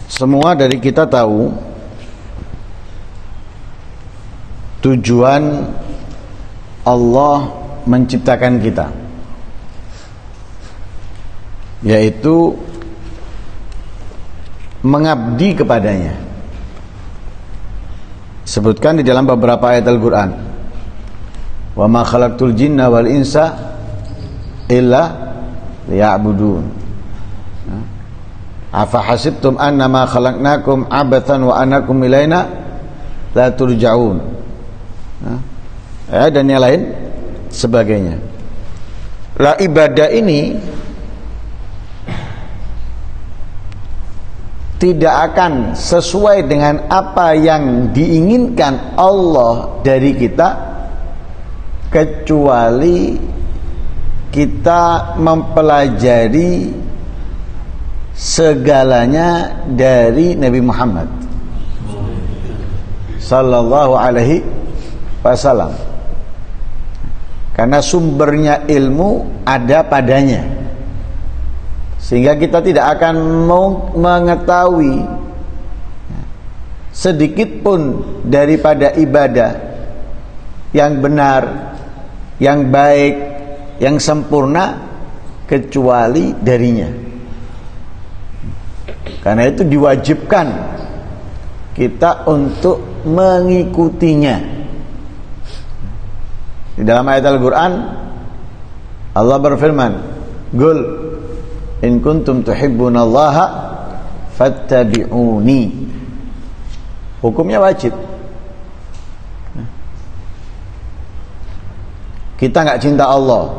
Semua dari kita tahu tujuan Allah menciptakan kita, yaitu mengabdi kepadanya. Sebutkan di dalam beberapa ayat Al-Quran, wa ma khalaqtul jinna wal insa illa liya'budun. Afa hasibtum annama khalaqnakum abathan wa annakum ilaina la turja'un. Dan yang lain sebagainya. Lah, ibadah ini tidak akan sesuai dengan apa yang diinginkan Allah dari kita kecuali kita mempelajari segalanya dari Nabi Muhammad sallallahu alaihi wasallam, karena sumbernya ilmu ada padanya, sehingga kita tidak akan mengetahui sedikit pun daripada ibadah yang benar, yang baik, yang sempurna kecuali darinya. Karena itu diwajibkan kita untuk mengikutinya. Di dalam ayat Al-Quran Allah berfirman, "Qul in kuntum tuhibbunallaha fattabi'uni." Hukumnya wajib. Kita nggak cinta Allah,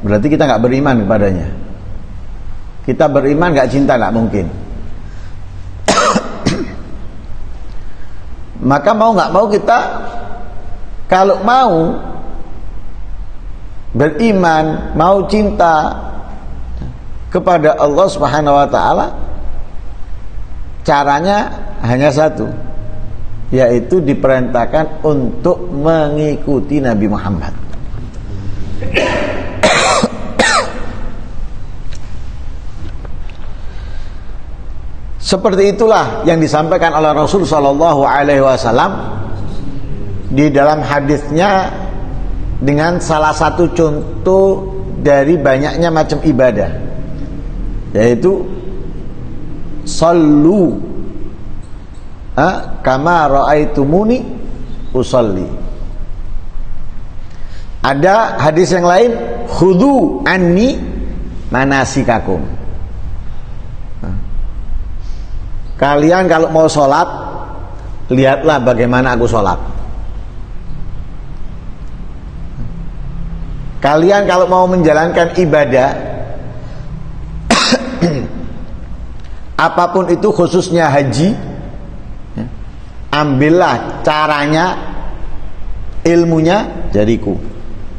berarti kita nggak beriman kepadanya. Kita beriman nggak cinta, nggak mungkin. Maka mau nggak mau kita, kalau mau beriman, mau cinta kepada Allah Subhanahu wa ta'ala, caranya hanya satu, yaitu diperintahkan untuk mengikuti Nabi Muhammad. Seperti itulah yang disampaikan oleh Rasul sallallahu alaihi wasallam di dalam hadisnya dengan salah satu contoh dari banyaknya macam ibadah, yaitu sallu kama ra'aitumuni usalli. Ada hadis yang lain, khudhu anni manasikakum. Kalian kalau mau sholat, lihatlah bagaimana aku sholat. Kalian kalau mau menjalankan ibadah apapun itu, khususnya haji, ambillah caranya, ilmunya jariku.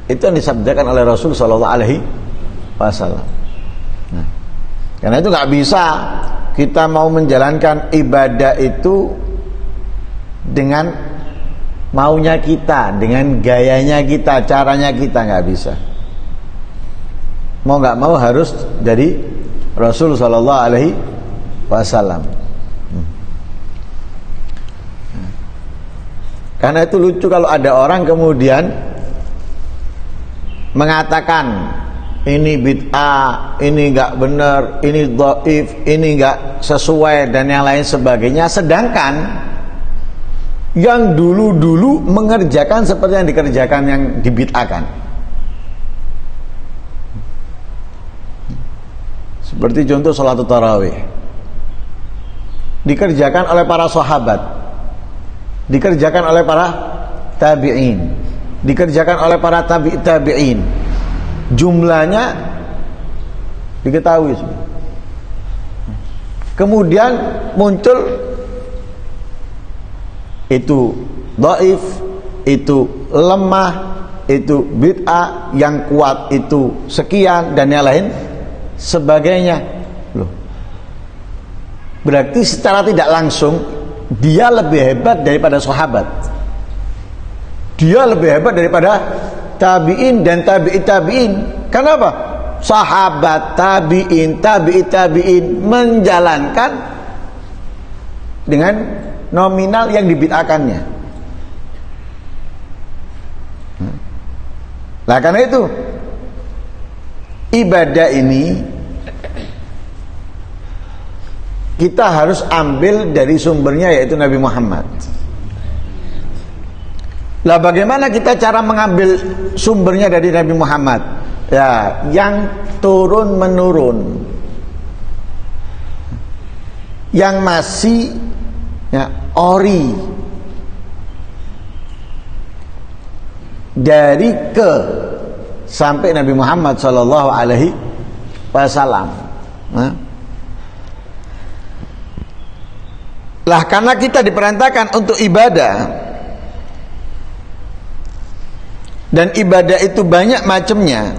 Itu yang disabdakan oleh Rasul sallallahu alaihi wasallam. Nah, karena itu nggak bisa kita mau menjalankan ibadah itu dengan maunya kita, dengan gayanya kita, caranya kita, nggak bisa. Mau nggak mau harus dari Rasul sallallahu alaihi wasallam. Karena itu lucu kalau ada orang kemudian mengatakan ini bid'ah, ini enggak benar, ini dhaif, ini enggak sesuai dan yang lain sebagainya, sedangkan yang dulu-dulu mengerjakan seperti yang dikerjakan yang dibid'ahkan. Seperti contoh salat tarawih, dikerjakan oleh para sahabat, dikerjakan oleh para tabi'in, dikerjakan oleh para tabi'in. Jumlahnya diketahui sudah. Kemudian muncul itu dhaif, itu lemah, itu bid'ah, yang kuat itu sekian dan yang lain sebagainya. Loh, berarti secara tidak langsung dia lebih hebat daripada sahabat, dia lebih hebat daripada tabi'in dan tabi'in. Kenapa? Sahabat, tabi'in, tabi'in menjalankan dengan nominal yang dibid'ahkannya. Nah, karena itu ibadah ini kita harus ambil dari sumbernya, yaitu Nabi Muhammad. Lah bagaimana kita cara mengambil sumbernya dari Nabi Muhammad? Ya, yang turun menurun, yang masih ya, ori dari ke sampai Nabi Muhammad Sallallahu Alaihi Wasallam. Lah karena kita diperintahkan untuk ibadah, dan ibadah itu banyak macamnya,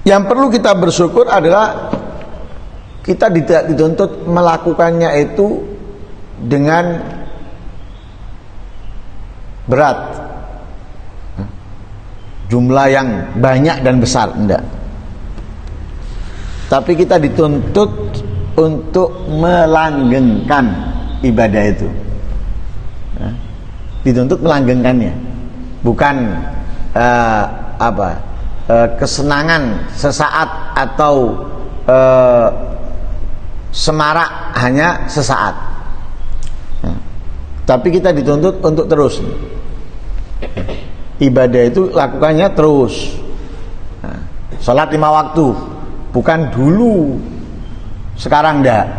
yang perlu kita bersyukur adalah kita tidak dituntut melakukannya itu dengan berat, jumlah yang banyak dan besar, enggak. Tapi kita dituntut untuk melanggengkan ibadah itu, dituntut melanggengkannya, bukan kesenangan sesaat atau semarak hanya sesaat. Tapi kita dituntut untuk terus. Ibadah itu lakukannya terus. Salat 5 waktu, bukan dulu, sekarang enggak.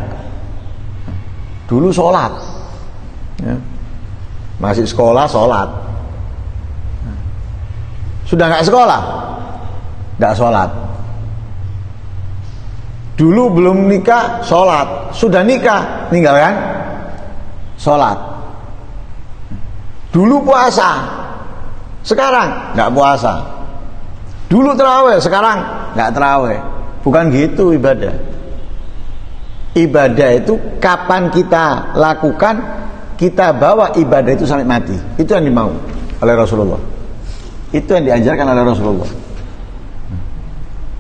Dulu sholat, masih sekolah sholat. Sudah nggak sekolah, nggak sholat. Dulu belum nikah sholat, sudah nikah ninggalkan sholat. Dulu puasa, sekarang nggak puasa. Dulu terawih, sekarang nggak terawih. Bukan gitu ibadah. Ibadah itu kapan kita lakukan, kita bawa ibadah itu sampai mati. Itu yang dimau oleh Rasulullah. Itu yang diajarkan oleh Rasulullah.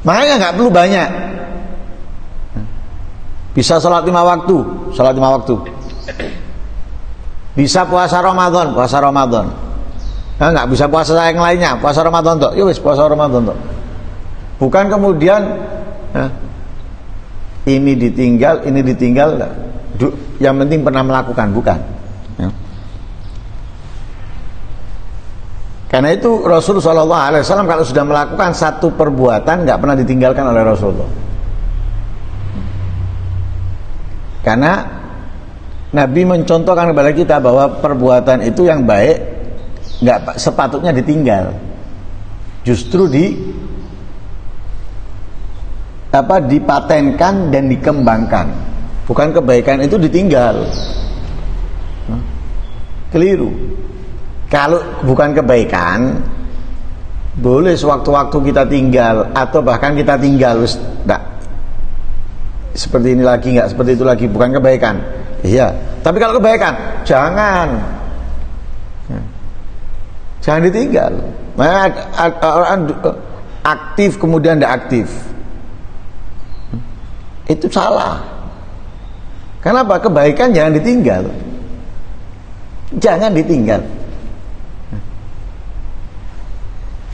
Makanya nggak perlu banyak. Bisa sholat 5 waktu, sholat 5 waktu. Bisa puasa Ramadan, puasa Ramadan. Nah, nggak bisa puasa yang lainnya, puasa Ramadan toh. Ya wis, puasa Ramadan toh. Bukan kemudian ini ditinggal, yang penting pernah melakukan, bukan. Ya. Karena itu Rasulullah SAW kalau sudah melakukan satu perbuatan nggak pernah ditinggalkan oleh Rasulullah. Karena Nabi mencontohkan kepada kita bahwa perbuatan itu yang baik nggak sepatutnya ditinggal, justru dipatenkan dan dikembangkan. Bukan kebaikan itu ditinggal, keliru. Kalau bukan kebaikan, boleh sewaktu-waktu kita tinggal, atau bahkan kita tinggal enggak seperti ini lagi, enggak seperti itu lagi, bukan kebaikan. Iya, tapi kalau kebaikan jangan ditinggal. Orang aktif kemudian tidak aktif, itu salah. Kenapa? Kebaikan jangan ditinggal, jangan ditinggal.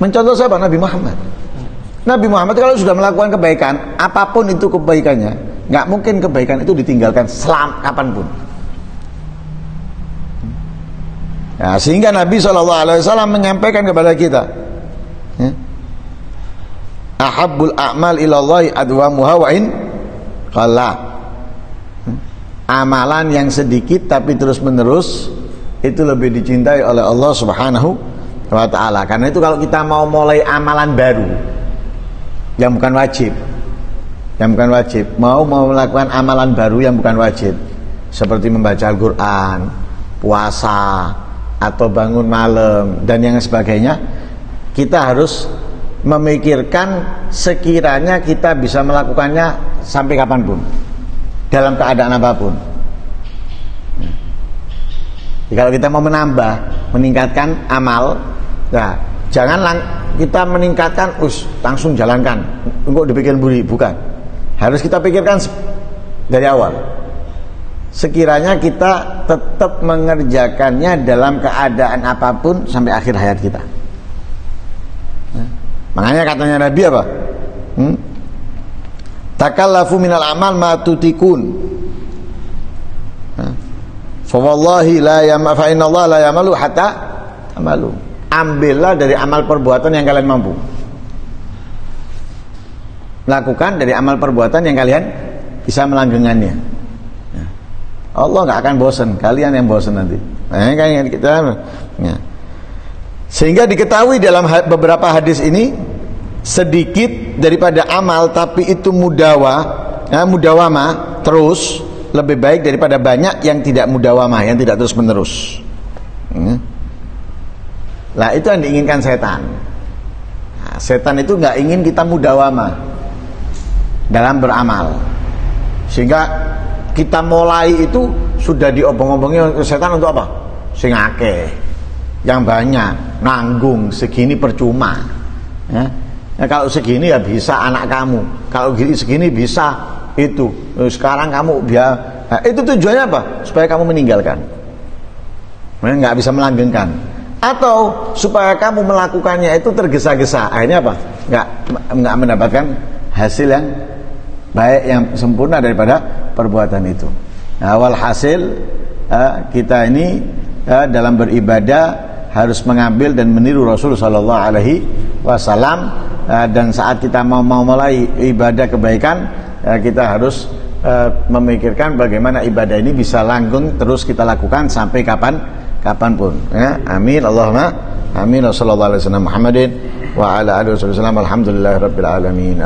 Mencontoh siapa? Nabi Muhammad. Nabi Muhammad kalau sudah melakukan kebaikan, apapun itu kebaikannya, nggak mungkin kebaikan itu ditinggalkan kapanpun. Nah, sehingga Nabi SAW menyampaikan kepada kita, ahabbul a'mal ilallahi adwamuha wa in qalla. Amalan yang sedikit tapi terus menerus itu lebih dicintai oleh Allah Subhanahu wa ta'ala. Karena itu kalau kita mau mulai amalan baru yang bukan wajib, mau melakukan amalan baru yang bukan wajib, seperti membaca Al-Quran, puasa, atau bangun malam dan yang sebagainya, kita harus memikirkan sekiranya kita bisa melakukannya sampai kapanpun, dalam keadaan apapun. Jadi kalau kita mau meningkatkan amal, nah, jangan kita meningkatkan langsung jalankan, engkau dibikin buri, bukan. Harus kita pikirkan dari awal. Sekiranya kita tetap mengerjakannya dalam keadaan apapun sampai akhir hayat kita. Makanya katanya Nabi apa? Takallafu minal amal ma tutikun. Fa wallahi la fa inna Allah la yamalu hatta tamalu. Ambillah dari amal perbuatan yang kalian mampu. Lakukan dari amal perbuatan yang kalian bisa melanggengkannya. Allah nggak akan bosan, kalian yang bosan nanti. Sehingga diketahui dalam beberapa hadis ini, sedikit daripada amal tapi itu mudawamah terus lebih baik daripada banyak yang tidak mudawamah, yang tidak terus menerus. Lah itu yang diinginkan setan. Nah, setan itu nggak ingin kita mudawamah dalam beramal, sehingga kita mulai itu sudah diobong-obongnya setan untuk apa? Sing akeh, yang banyak, nanggung segini percuma. Ya. Nah, kalau segini ya bisa anak kamu, kalau segini bisa itu. Sekarang kamu nah, itu tujuannya apa? Supaya kamu meninggalkan, nggak bisa melanggengkan, atau supaya kamu melakukannya itu tergesa-gesa. Akhirnya apa? Nggak mendapatkan hasil yang baik, yang sempurna daripada perbuatan itu. Nah, walhasil kita ini dalam beribadah harus mengambil dan meniru Rasul sallallahu alaihi wasallam, dan saat kita mau mulai ibadah kebaikan, kita harus memikirkan bagaimana ibadah ini bisa langgeng terus kita lakukan sampai kapanpun. Ya, amin Allahumma amin. Wassallallahu alaihi wasallam Muhammadin wa ala alihi wasallam. Alhamdulillahirabbil alamin.